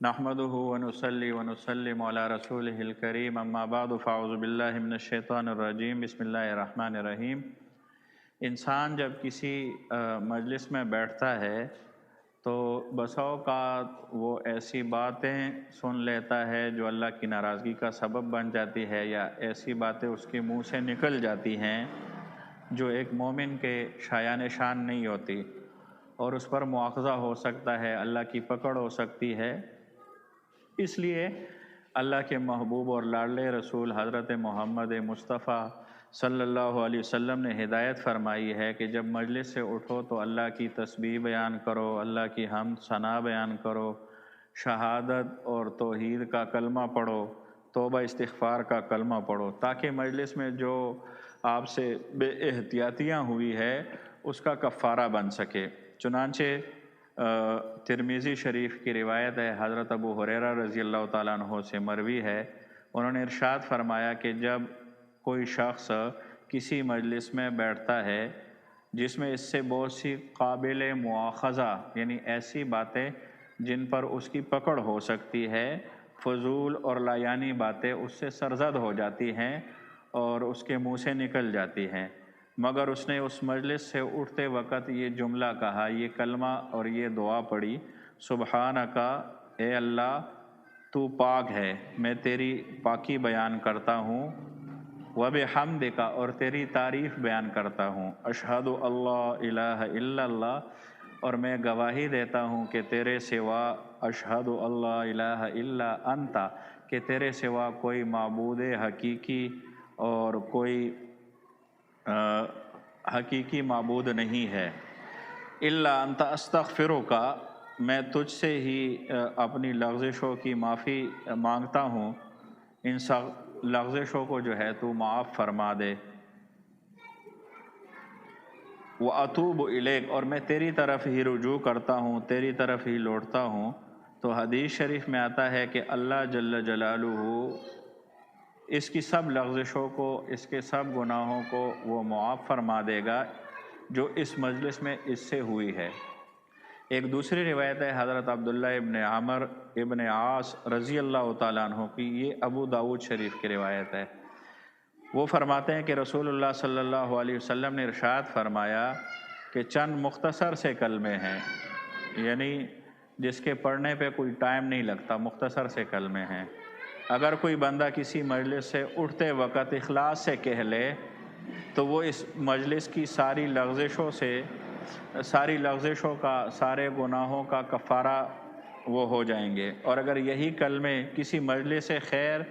نحمده ونصلي ونسلم علی رسولہ الکریم اما بعد فاعوذ باللہ من الشیطان الرجیم بسم اللہ الرحمن الرحیم۔ انسان جب کسی مجلس میں بیٹھتا ہے تو بسا اوقات وہ ایسی باتیں سن لیتا ہے جو اللہ کی ناراضگی کا سبب بن جاتی ہے، یا ایسی باتیں اس کے منہ سے نکل جاتی ہیں جو ایک مومن کے شایان شان نہیں ہوتی، اور اس پر مواخذہ ہو سکتا ہے، اللہ کی پکڑ ہو سکتی ہے۔ اس لیے اللہ کے محبوب اور لاڈلے رسول حضرت محمد مصطفیٰ صلی اللہ علیہ وسلم نے ہدایت فرمائی ہے کہ جب مجلس سے اٹھو تو اللہ کی تسبیح بیان کرو، اللہ کی حمد ثنا بیان کرو، شہادت اور توحید کا کلمہ پڑھو، توبہ استغفار کا کلمہ پڑھو، تاکہ مجلس میں جو آپ سے بے احتیاطیاں ہوئی ہے اس کا کفارہ بن سکے۔ چنانچہ ترمذی شریف کی روایت ہے، حضرت ابو ہریرہ رضی اللہ تعالیٰ عنہ سے مروی ہے، انہوں نے ارشاد فرمایا کہ جب کوئی شخص کسی مجلس میں بیٹھتا ہے جس میں اس سے بہت سی قابل مواخذہ یعنی ایسی باتیں جن پر اس کی پکڑ ہو سکتی ہے، فضول اور لایانی باتیں اس سے سرزد ہو جاتی ہیں اور اس کے منہ سے نکل جاتی ہیں، مگر اس نے اس مجلس سے اٹھتے وقت یہ جملہ کہا، یہ کلمہ اور یہ دعا پڑھی، سبحانک، اے اللہ تو پاک ہے، میں تیری پاکی بیان کرتا ہوں، وبحمدک، اور تیری تعریف بیان کرتا ہوں، اشہد اللہ الہ الا اللہ، اور میں گواہی دیتا ہوں کہ تیرے سوا، اشہد اللہ الہ الا انت، کہ تیرے سوا کوئی معبود حقیقی اور کوئی حقیقی معبود نہیں ہے، الا انت استغفرک، میں تجھ سے ہی اپنی لغزشوں کی معافی مانگتا ہوں، ان لغزشوں کو جو ہے تو معاف فرما دے، واتوب الیک، اور میں تیری طرف ہی رجوع کرتا ہوں، تیری طرف ہی لوٹتا ہوں۔ تو حدیث شریف میں آتا ہے کہ اللہ جل جلالہ اس کی سب لغزشوں کو، اس کے سب گناہوں کو وہ معاف فرما دے گا جو اس مجلس میں اس سے ہوئی ہے۔ ایک دوسری روایت ہے حضرت عبداللہ ابن عمر ابن عاص رضی اللہ تعالیٰ عنہ کی، یہ ابو داؤد شریف کی روایت ہے، وہ فرماتے ہیں کہ رسول اللہ صلی اللہ علیہ وسلم نے ارشاد فرمایا کہ چند مختصر سے کلمے ہیں، یعنی جس کے پڑھنے پہ کوئی ٹائم نہیں لگتا، مختصر سے کلمے ہیں، اگر کوئی بندہ کسی مجلس سے اٹھتے وقت اخلاص سے کہہ لے تو وہ اس مجلس کی ساری لغزشوں کا، سارے گناہوں کا کفارہ وہ ہو جائیں گے۔ اور اگر یہی کلمے کسی مجلس خیر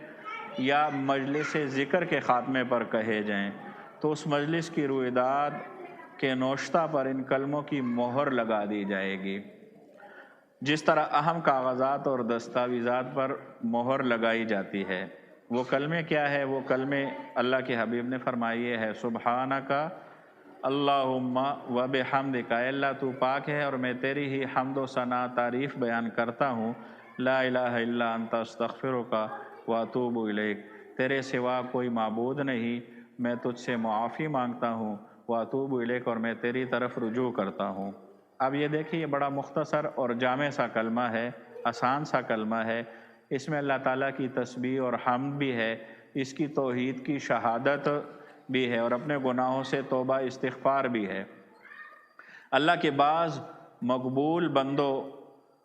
یا مجلس ذکر کے خاتمے پر کہے جائیں تو اس مجلس کی رویداد کے نوشتہ پر ان کلموں کی مہر لگا دی جائے گی، جس طرح اہم کاغذات اور دستاویزات پر مہر لگائی جاتی ہے۔ وہ کلمے کیا ہے؟ وہ کلمے اللہ کے حبیب نے فرمائے ہے، سبحانک اللہم وبحمدک، اے اللہ تو پاک ہے اور میں تیری ہی حمد و ثنا تعریف بیان کرتا ہوں، لا الہ الا انت استغفرک واتوب الیک، تیرے سوا کوئی معبود نہیں، میں تجھ سے معافی مانگتا ہوں، واتوب الیک، اور میں تیری طرف رجوع کرتا ہوں۔ اب یہ دیکھیں، یہ بڑا مختصر اور جامع سا کلمہ ہے، آسان سا کلمہ ہے، اس میں اللہ تعالیٰ کی تسبیح اور حمد بھی ہے، اس کی توحید کی شہادت بھی ہے، اور اپنے گناہوں سے توبہ استغفار بھی ہے۔ اللہ کے بعض مقبول بندوں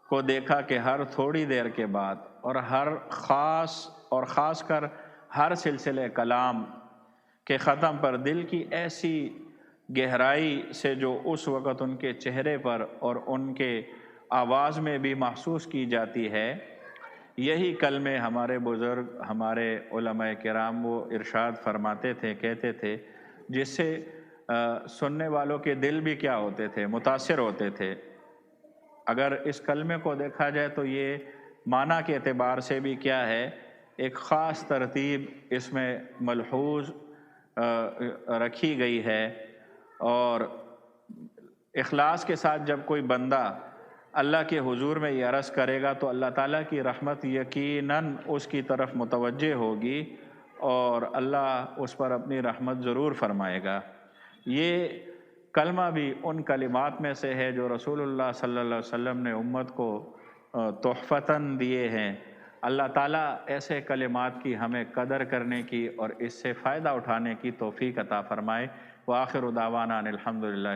کو دیکھا کہ ہر تھوڑی دیر کے بعد اور خاص کر ہر سلسلے کلام کے ختم پر دل کی ایسی گہرائی سے جو اس وقت ان کے چہرے پر اور ان کے آواز میں بھی محسوس کی جاتی ہے، یہی کلمے ہمارے بزرگ، ہمارے علماء کرام وہ ارشاد فرماتے تھے، کہتے تھے، جس سے سننے والوں کے دل بھی کیا ہوتے تھے؟ متاثر ہوتے تھے۔ اگر اس کلمے کو دیکھا جائے تو یہ معنی کے اعتبار سے بھی کیا ہے، ایک خاص ترتیب اس میں ملحوظ رکھی گئی ہے، اور اخلاص کے ساتھ جب کوئی بندہ اللہ کے حضور میں یہ عرض کرے گا تو اللہ تعالیٰ کی رحمت یقیناً اس کی طرف متوجہ ہوگی اور اللہ اس پر اپنی رحمت ضرور فرمائے گا۔ یہ کلمہ بھی ان کلمات میں سے ہے جو رسول اللہ صلی اللہ علیہ وسلم نے امت کو تحفتاً دیے ہیں۔ اللہ تعالیٰ ایسے کلمات کی ہمیں قدر کرنے کی اور اس سے فائدہ اٹھانے کی توفیق عطا فرمائے۔ وآخر دعوانا ان الحمدللہ